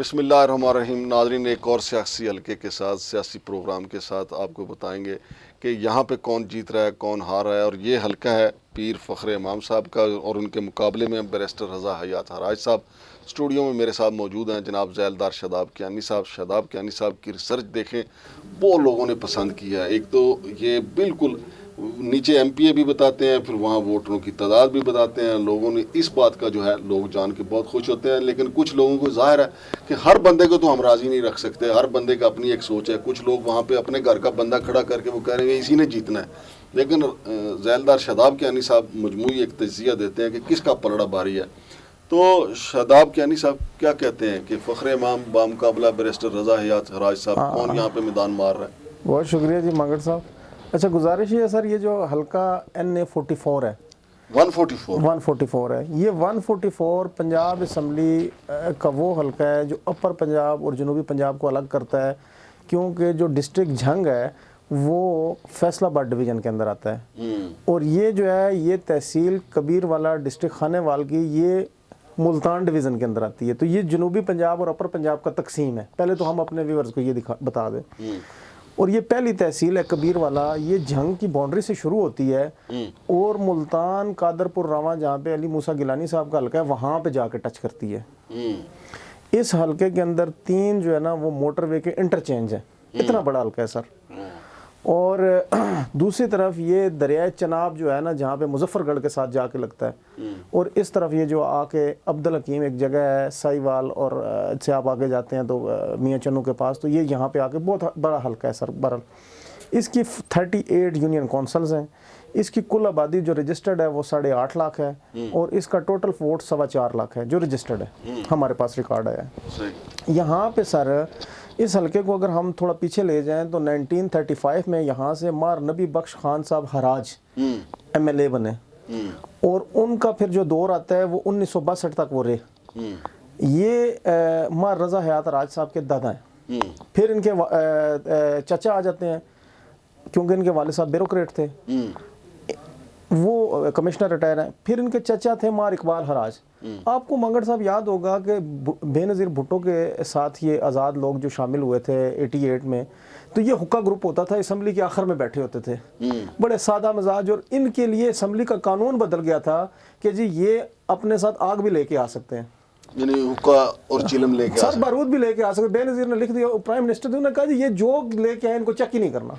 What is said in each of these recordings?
بسم اللہ الرحمن الرحیم. ناظرین، ایک اور سیاسی حلقے کے ساتھ، سیاسی پروگرام کے ساتھ آپ کو بتائیں گے کہ یہاں پہ کون جیت رہا ہے، کون ہار رہا ہے. اور یہ حلقہ ہے پیر فخر امام صاحب کا، اور ان کے مقابلے میں بیرسٹر رضا حیات حراج صاحب اسٹوڈیو میں میرے ساتھ موجود ہیں. جناب ذیلدار شاداب کیانی صاحب. شاداب کیانی صاحب کی ریسرچ دیکھیں، بہت لوگوں نے پسند کیا. ایک تو یہ بالکل نیچے ایم پی اے بھی بتاتے ہیں، پھر وہاں ووٹروں کی تعداد بھی بتاتے ہیں. لوگوں نے اس بات کا جو ہے لوگ جان کے بہت خوش ہوتے ہیں. لیکن کچھ لوگوں کو ظاہر ہے کہ ہر بندے کو تو ہم راضی نہیں رکھ سکتے، ہر بندے کا اپنی ایک سوچ ہے. کچھ لوگ وہاں پہ اپنے گھر کا بندہ کھڑا کر کے وہ کہہ رہے ہیں اسی نے جیتنا ہے. لیکن ذیلدار شاداب کیانی صاحب مجموعی ایک تجزیہ دیتے ہیں کہ کس کا پلڑا بھاری ہے. تو شاداب کیانی صاحب کیا کہتے ہیں کہ فخر امام بامقابلہ بیرسٹر رضا حیات حراج صاحب کون یہاں پہ میدان مار رہا ہے؟ بہت شکریہ جی مانگڑ صاحب. اچھا، گزارش یہ ہے سر، یہ جو حلقہ NA44 ہے، 144 ہے، یہ 144 پنجاب اسمبلی کا وہ حلقہ ہے جو اپر پنجاب اور جنوبی پنجاب کو الگ کرتا ہے، کیونکہ جو ڈسٹرکٹ جھنگ ہے وہ فیصل آباد ڈویژن کے اندر آتا ہے. اور یہ جو ہے یہ تحصیل کبیر والا ڈسٹرکٹ خانے وال کی یہ ملتان ڈویژن کے اندر آتی ہے. تو یہ جنوبی پنجاب اور اپر پنجاب کا تقسیم ہے. پہلے تو ہم اپنے ویورز کو یہ بتا دیں. اور یہ پہلی تحصیل ہے کبیر والا، یہ جھنگ کی باؤنڈری سے شروع ہوتی ہے اور ملتان قادرپور رواں جہاں پہ علی موسیٰ گیلانی صاحب کا حلقہ ہے وہاں پہ جا کے ٹچ کرتی ہے. اس حلقے کے اندر 3 جو ہے نا وہ موٹر وے کے انٹرچینج ہیں. اتنا بڑا حلقہ ہے سر. اور دوسری طرف یہ دریائے چناب جو ہے نا جہاں پہ مظفر گڑھ کے ساتھ جا کے لگتا ہے، اور اس طرف یہ جو آ کے عبدالحکیم ایک جگہ ہے سائی وال اور سے آپ آگے جاتے ہیں تو میاں چنو کے پاس، تو یہ یہاں پہ آ کے بہت بڑا حلقہ ہے سر. برل اس کی 38 یونین کونسلز ہیں. اس کی کل آبادی جو رجسٹرڈ ہے وہ 8.5 لاکھ ہے، اور اس کا ٹوٹل ووٹ 4.25 لاکھ ہے جو رجسٹرڈ ہے، ہمارے پاس ریکارڈ آیا ہے. یہاں پہ سر اس حلقے کو اگر ہم تھوڑا پیچھے لے جائیں تو 1935 میں یہاں سے مار نبی بخش خان صاحب حراج MLA بنے، اور ان کا پھر جو دور آتا ہے وہ 1962 تک وہ رہے. یہ مار رضا حیات حراج صاحب کے دادا ہیں. پھر ان کے چچا آ جاتے ہیں، کیونکہ ان کے والد صاحب بیوروکریٹ تھے، وہ کمشنر ریٹائر ہیں. پھر ان کے چچا تھے مار اقبال حراج. آپ کو منگڑ صاحب یاد ہوگا کہ بے نظیر بھٹو کے ساتھ یہ آزاد لوگ جو شامل ہوئے تھے 88 میں، تو یہ حقہ گروپ ہوتا تھا، اسمبلی کے آخر میں بیٹھے ہوتے تھے، بڑے سادہ مزاج. اور ان کے لیے اسمبلی کا قانون بدل گیا تھا کہ جی یہ اپنے ساتھ آگ بھی لے کے آ سکتے ہیں، یعنی حقہ اور چلم لے کے سر بارود بھی لے کے آ سکتے. بے نظیر نے لکھ دیا، پرائم منسٹر نے کہا جی یہ جو لے کے آئے ان کو چیک ہی نہیں کرنا.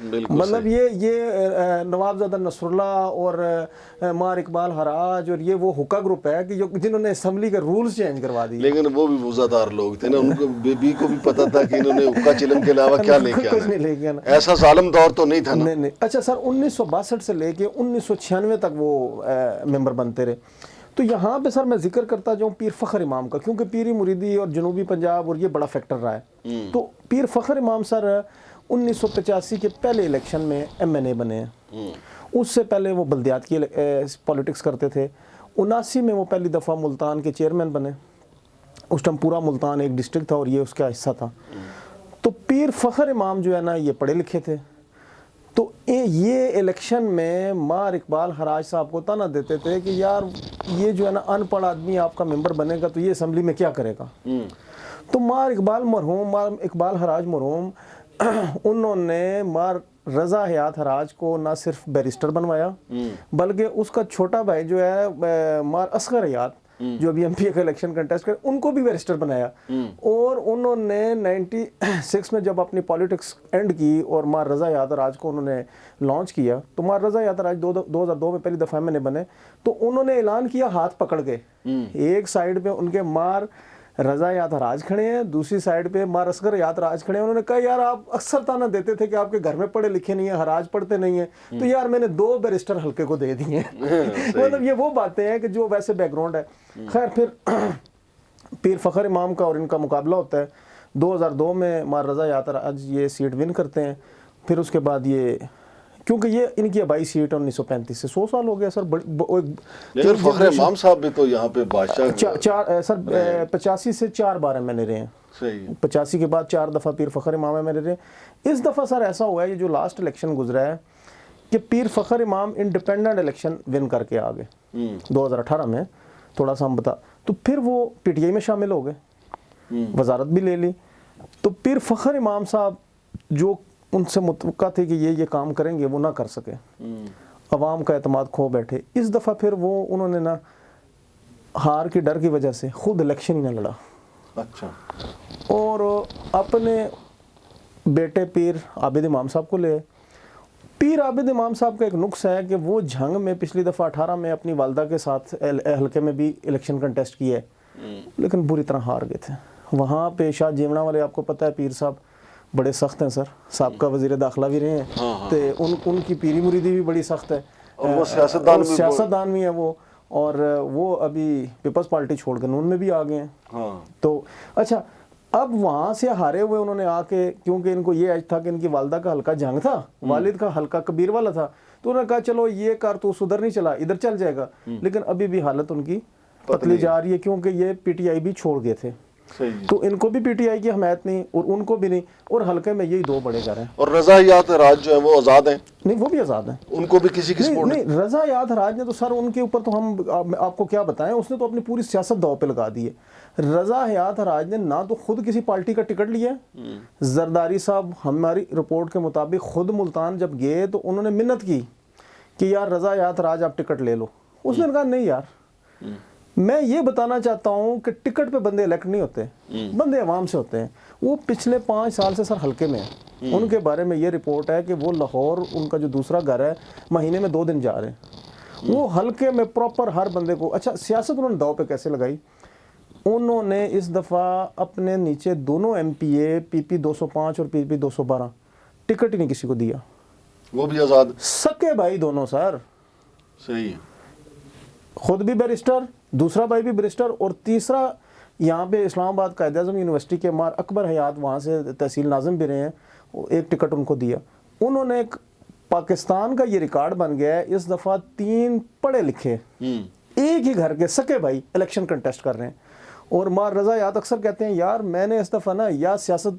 مطلب یہ نواب زادہ نصر اللہ اور مار اقبال حراج اور یہ وہ حقہ گروپ ہے کہ جنہوں نے اسمبلی کے رولز چینج کروا دیے. لیکن وہ بھی وزہ دار لوگ تھے نا، ان کو بی کو بھی پتہ تھا کہ انہوں نے حقہ چلم کے علاوہ کیا لے کے کچھ نہیں لے کے آنا. ایسا ظالم دور تو نہیں تھا نا. نہیں. اچھا سر، 1962 سے لے کے 1996 تک وہ ممبر بنتے رہے. تو یہاں پہ سر میں ذکر کرتا جاؤں پیر فخر امام کا، کیونکہ پیری مریدی اور جنوبی پنجاب اور یہ بڑا فیکٹر رہا ہے. تو پیر فخر امام سر 1985 کے پہلے الیکشن میں MNA بنے ہیں. اس سے پہلے وہ بلدیات کی پولیٹکس کرتے تھے. 79 میں وہ پہلی دفعہ ملتان کے چیئرمین بنے. اس ٹائم پورا ملتان ایک ڈسٹرکٹ تھا اور یہ اس کا حصہ تھا. تو پیر فخر امام جو ہے نا یہ پڑھے لکھے تھے. تو یہ الیکشن میں مار اقبال حراج صاحب کو تانا دیتے تھے کہ یار یہ جو ہے نا ان پڑھ آدمی آپ کا ممبر بنے گا تو یہ اسمبلی میں کیا کرے گا. تو مار اقبال حراج مرحوم انہوں نے مار رضا حیات حراج کو نہ صرف بیرسٹر بنوایا بلکہ اس کا چھوٹا بھائی جو ہے مار اصغر حیات جو ابھی MP کا الیکشن کنٹیسٹ کر ان کو بھی بیرسٹر بنایا. اور انہوں نے 96 میں جب اپنی پالیٹکس اینڈ کی اور مار رضا حیات حراج کو انہوں نے لانچ کیا، تو مار رضا حیات حراج 2002 میں پہلی دفعہ MNA بنے. تو انہوں نے اعلان کیا ہاتھ پکڑ کے، ایک سائیڈ پہ ان کے مار رضا حیات حراج کھڑے ہیں، دوسری سائیڈ پہ مار اصغر حیات حراج کھڑے ہیں. انہوں نے کہا یار آپ اکثر تانا دیتے تھے کہ آپ کے گھر میں پڑھے لکھے نہیں ہیں، حراج پڑھتے نہیں ہیں، تو یار میں نے 2 بیرسٹر حلقے کو دے دیے ہیں. مطلب یہ وہ باتیں ہیں کہ جو ویسے بیک گراؤنڈ ہے. خیر پھر پیر فخر امام کا اور ان کا مقابلہ ہوتا ہے. 2002 میں مار رضا حیات حراج یہ سیٹ ون کرتے ہیں. پھر اس کے بعد یہ کیونکہ یہ ان کی آبائی سیٹ 1935 سے 100 سال ہو گیا سر. لیکن فخر امام صاحب بھی تو یہاں پہ بادشاہ سر 85 سے 4 بار MLA رہے ہیں. 85 کے بعد 4 دفعہ پیر فخر امام MLA رہے. اس دفعہ سر ایسا ہوا ہے یہ جو لاسٹ الیکشن گزرا ہے کہ پیر فخر امام انڈیپینڈنٹ الیکشن ون کر کے آگے 2018 میں تھوڑا سا ہم بتا، تو پھر وہ PTI میں شامل ہو گئے. वजारत भी ले ली। तो पीर फ़ख्र इमाम साहब जो उनसे मुतवक्का थे कि ये काम करेंगे, वो ना कर सके, अवाम का एतमाद खो बैठे। इस दफ़ा फिर वो उन्होंने ना हार के डर की वजह से खुद इलेक्शन ही ना लड़ा। अच्छा। और अपने बेटे पीर आबिद इमाम साहब को ले। पीर आबिद इमाम साहब का एक नुक्स है कि वो झंग में पिछली दफ़ा 18 में अपनी वालदा के साथ हल्के में भी इलेक्शन कंटेस्ट किया है, लेकिन बुरी तरह हार गए थे। वहाँ पे शाह जीवना वाले, आपको पता है पीर साहब बड़े सख्त हैं सर, साबका वज़ीर दाखिला भी रहे हैं। तो उनकी पीरी मुरीदी भी बड़ी सख्त है, और वो सियासतदान भी है वो, और वो अभी पीपल्स पार्टी छोड़ कर नून में भी आ गए हैं। तो अच्छा, अब वहाँ से हारे हुए उन्होंने आके, क्योंकि इनको ये एज था कि इनकी वालदा का हल्का जंग था, वालिद का हल्का कबीर वाला था, तो उन्होंने कहा चलो ये कार तो सुधर नहीं चला, इधर चल जाएगा। लेकिन अभी भी हालत उनकी पतली जा रही है, क्योंकि ये पीटीआई भी छोड़ गए थे। तो इनको भी पीटीआई की हमायत नहीं और उनको भी नहीं, और हल्के में यही दो बड़े घर हैं। और रज़ा याद राज जो है वो आज़ाद हैं? नहीं, वो भी आज़ाद हैं, उनको भी किसी की सपोर्ट नहीं। रज़ा याद राज ने तो सर, उनके ऊपर तो हम आपको क्या बताएं, उसने तो अपनी पूरी सियासत दांव पे लगा दी है। रज़ा हयात राज ने ना तो खुद किसी पार्टी का टिकट लिया, जरदारी साहब हमारी रिपोर्ट के मुताबिक खुद मुल्तान जब गए तो उन्होंने मिन्नत की कि यार रज़ा हयात राज आप टिकट ले लो। उसने कहा नहीं यार, मैं ये बताना चाहता हूँ कि टिकट पे बंदे इलेक्ट नहीं होते, बंदे अवाम से होते हैं। वो पिछले 5 साल से सर हल्के में है। उनके बारे में ये रिपोर्ट है कि वो लाहौर, उनका जो दूसरा घर है, महीने में 2 दिन जा रहे हैं। वो हल्के में प्रॉपर हर बंदे को। अच्छा, सियासत उन्होंने दाव पे कैसे लगाई? उन्होंने इस दफ़ा अपने नीचे दोनों एमपीए पीपी 205 और पीपी 212 टिकट ही नहीं किसी को दिया। वो भी आज़ाद, सके भाई दोनों सर। सही है। खुद भी बैरिस्टर, दूसरा भाई भी बैरिस्टर, और तीसरा यहाँ पे इस्लामाबाद कायद-ए-आज़म यूनिवर्सिटी के मार अकबर हयात वहाँ से तहसील नाज़िम भी रहे हैं, एक टिकट उनको दिया। उन्होंने एक पाकिस्तान का ये रिकॉर्ड बन गया है, इस दफ़ा 3 पढ़े लिखे एक ही घर के सके भाई इलेक्शन कंटेस्ट कर रहे हैं। और मार रज़ा याद अक्सर कहते हैं यार मैंने इस दफ़ा ना या सियासत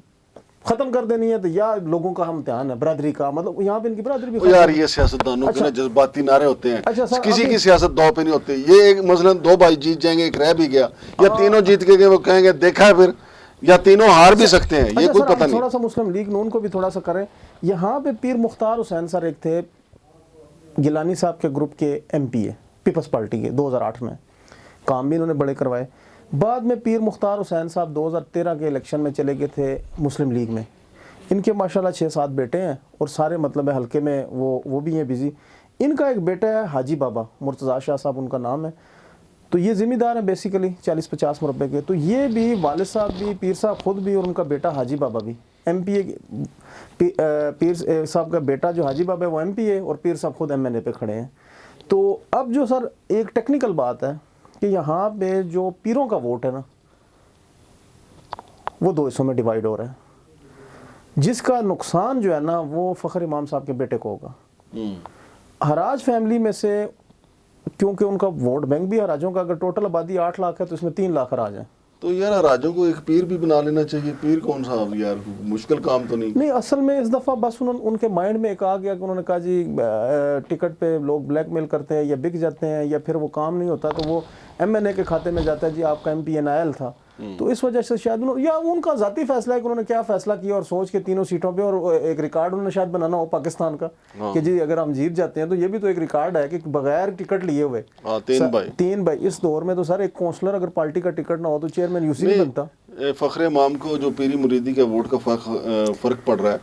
ख़त्म कर देनी है तो या लोगों का हम इम्तिहान है, बरादरी का, मतलब यहाँ पे इनकी बरादरी भी यार ये सियासतदानों के ना जज्बाती नारे होते हैं। अच्छा सर, किसी की सियासत दांव पे नहीं होती। ये एक मसलन 2 भाई जीत जाएंगे, एक रह भी गया, या तीनों जीत के गए, वो कहेंगे देखा है फिर, या तीनों हार भी सकते हैं, ये कोई पता नहीं। थोड़ा सा मुस्लिम लीग नून को भी थोड़ा सा करें। यहाँ पे पीर मुख्तार हुसैन सर एक थे, गिलानी साहब के ग्रुप के एमपीए पीपल्स पार्टी के, 2008 में काम भी इन्होंने बड़े करवाए। बाद में पीर मुख्तार हुसैन साहब 2013 के इलेक्शन में चले गए थे मुस्लिम लीग में। इनके माशाल्लाह 6-7 बेटे हैं और सारे मतलब है हल्के में वो भी हैं बिजी। इनका एक बेटा है हाजी बाबा, मुर्तज़ा शाह साहब उनका नाम है। तो ये ज़िम्मेदार हैं बेसिकली 40-50 मुरब्बे के। तो ये भी वालिद साहब भी, पीर साहब खुद भी, और उनका बेटा हाजी बाबा भी एमपीए। पीर साहब का बेटा जो हाजी बाबा है वो एमपीए, और पीर साहब खुद एमएनए पे खड़े हैं। तो अब जो सर एक टेक्निकल बात है कि यहाँ पे जो पीरों का वोट है ना, वो 2 हिस्सों में डिवाइड हो रहा है, जिसका नुकसान जो है ना वो फ़ख्र इमाम साहब के बेटे को होगा। हराज फैमिली में से, क्योंकि उनका वोट बैंक भी हराजों का, अगर टोटल आबादी 8 लाख है तो इसमें 3 लाख हराज हैं। तो यार हराजों को एक पीर भी बना लेना चाहिए। पीर कौन सा यार, मुश्किल काम तो नहीं। असल में इस दफ़ा बस उनके माइंड में एक आ गया कि उन्होंने कहा जी टिकट पे लोग ब्लैकमेल करते हैं या बिक जाते हैं, या फिर वो काम नहीं होता तो वो एमएनए के खाते में जाता है जी आपका MPNIL था। तो इस वजह से शायद या उनका ज़ाती फैसला है कि उन्होंने क्या फ़ैसला किया, और सोच के 3 सीटों पे, और एक रिकॉर्ड उन्होंने शायद बनाना हो पाकिस्तान का कि जी अगर हम जीत जाते हैं तो ये भी तो एक रिकॉर्ड है कि बगैर टिकट लिए हुए 3 भाई। इस दौर में तो सर एक काउंसलर अगर पार्टी का टिकट ना हो तो चेयरमैन यूसी नहीं बनता। फ़ख्र इमाम को जो पीरी मुरीदी के वोट का फ़र्क पड़ रहा है,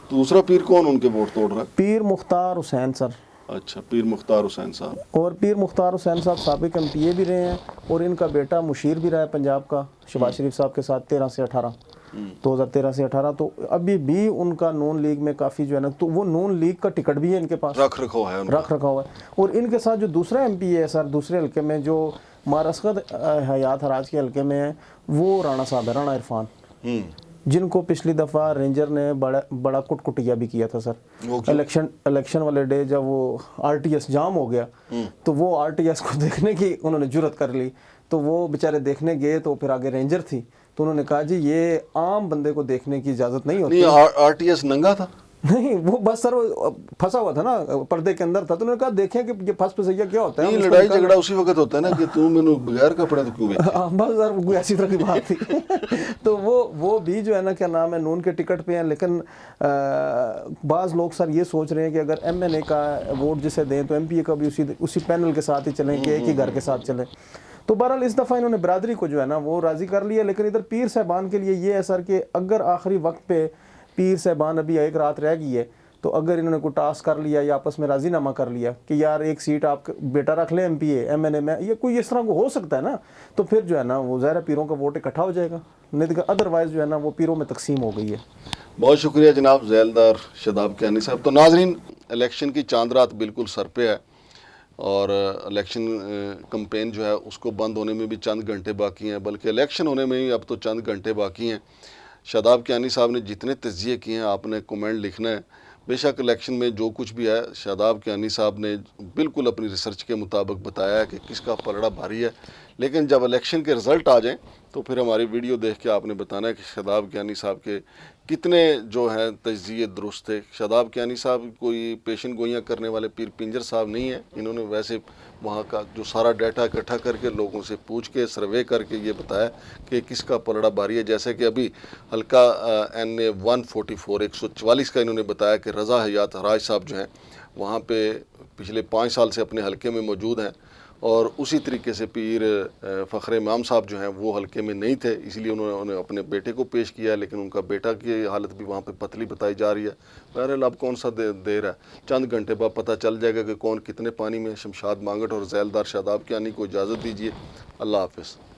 दूसरा पीर कौन उनके वोट तोड़ रहा है? पीर मुख्तार हुसैन सर। अच्छा, पीर मुख्तार हुसैन साहब। और पीर मुख्तार हुसैन साहब साबिक MPA भी रहे हैं, और इनका बेटा मुशीर भी रहा है पंजाब का शहबाज शरीफ साहब के साथ 2013 से 18। तो अभी भी उनका नून लीग में काफ़ी जो है ना, तो वो नून लीग का टिकट भी है इनके पास, रख रखा हुआ है। और इनके साथ जो दूसरा MPA है सर दूसरे हल्के में, जो मारसगद हयात हराज के हल्के में है, वो राणा साहब है, राणा इरफान, जिनको पिछली दफ़ा रेंजर ने बड़ा कुटकुटिया भी किया था सर। इलेक्शन वाले डे जब वो RTS जाम हो गया तो वो RTS को देखने की उन्होंने जुर्रत कर ली, तो वो बेचारे देखने गए, तो फिर आगे रेंजर थी, तो उन्होंने कहा जी ये आम बंदे को देखने की इजाज़त नहीं होती। RTS नंगा था? नहीं वो बस सर वो फंसा हुआ था ना पर्दे के अंदर था, तो उन्होंने कहा देखें कि ये फंस फसैया क्या होता है। नहीं, हम इसको लड़ाई निकाल- झगड़ा उसी वक्त होता है ना कि तू मैंने बगैर कपड़े तो क्यों बेचे। हाँ, बस सर वो ऐसी तरह की बात थी। तो वो भी जो है ना, क्या नाम है, नून के टिकट पे हैं, लेकिन बाज़ लोग सर ये सोच रहे हैं कि अगर MNA का वोट जिसे दें तो MPA का भी उसी पैनल के साथ ही चलें कि एक ही घर के साथ चलें। तो बहरहाल इस दफ़ा इन्होंने बरादरी को जो है ना वो राज़ी कर लिया। लेकिन इधर पीर साहबान के लिए ये है सर कि अगर आखिरी वक्त पे पीर साहबान अभी एक रात रह गई है, तो अगर इन्होंने कोई टास्क कर लिया या आपस में राजीनामा कर लिया कि यार एक सीट आप बेटा रख लें MPA MNA में, ये कोई इस तरह को हो सकता है ना, तो फिर जो है ना वो ज़ाहिर है पीरों का वोट इकट्ठा हो जाएगा, नहीं तो अदरवाइज़ जो है ना वो पीरों में तकसीम हो गई है। बहुत शुक्रिया जनाब ज़ैलदार शादाब कियानी साहब। तो नाजरीन, इलेक्शन की चांद रात बिल्कुल सर पे है और इलेक्शन कैंपेन जो है उसको बंद होने में भी चंद घंटे बाकी हैं, बल्कि इलेक्शन होने में ही अब तो चंद घंटे बाकी हैं। शादाब कियानी साहब ने जितने तज्ज़िये किए हैं आपने कमेंट लिखना है। बेशक इलेक्शन में जो कुछ भी है शादाब कियानी साहब ने बिल्कुल अपनी रिसर्च के मुताबिक बताया है कि किसका पलड़ा भारी है, लेकिन जब इलेक्शन के रिज़ल्ट आ जाएं तो फिर हमारी वीडियो देख के आपने बताना है कि शादाब कियानी साहब के कितने जो हैं तज्ज़िये दुरुस्त थे। शादाब कियानी साहब कोई पेशन गोइयाँ करने वाले पीर पिंजर साहब नहीं है। इन्होंने वैसे वहाँ का जो सारा डाटा इकट्ठा करके लोगों से पूछ के सर्वे करके ये बताया कि किसका पलड़ा भारी है। जैसे कि अभी हल्का NA 144 144 का इन्होंने बताया कि रज़ा हयात हराज साहब जो हैं वहाँ पे पिछले 5 साल से अपने हलके में मौजूद हैं, और उसी तरीके से पीर फ़खरे इमाम साहब जो हैं वो हलके में नहीं थे, इसलिए उन्होंने अपने बेटे को पेश किया, लेकिन उनका बेटा की हालत भी वहाँ पे पतली बताई जा रही है। बहरहाल अब कौन सा देर है, चंद घंटे बाद पता चल जाएगा कि कौन कितने पानी में। शमशाद मांगट और ज़ैलदार शादाब कियानी को इजाज़त दीजिए। अल्लाह हाफ़िज़।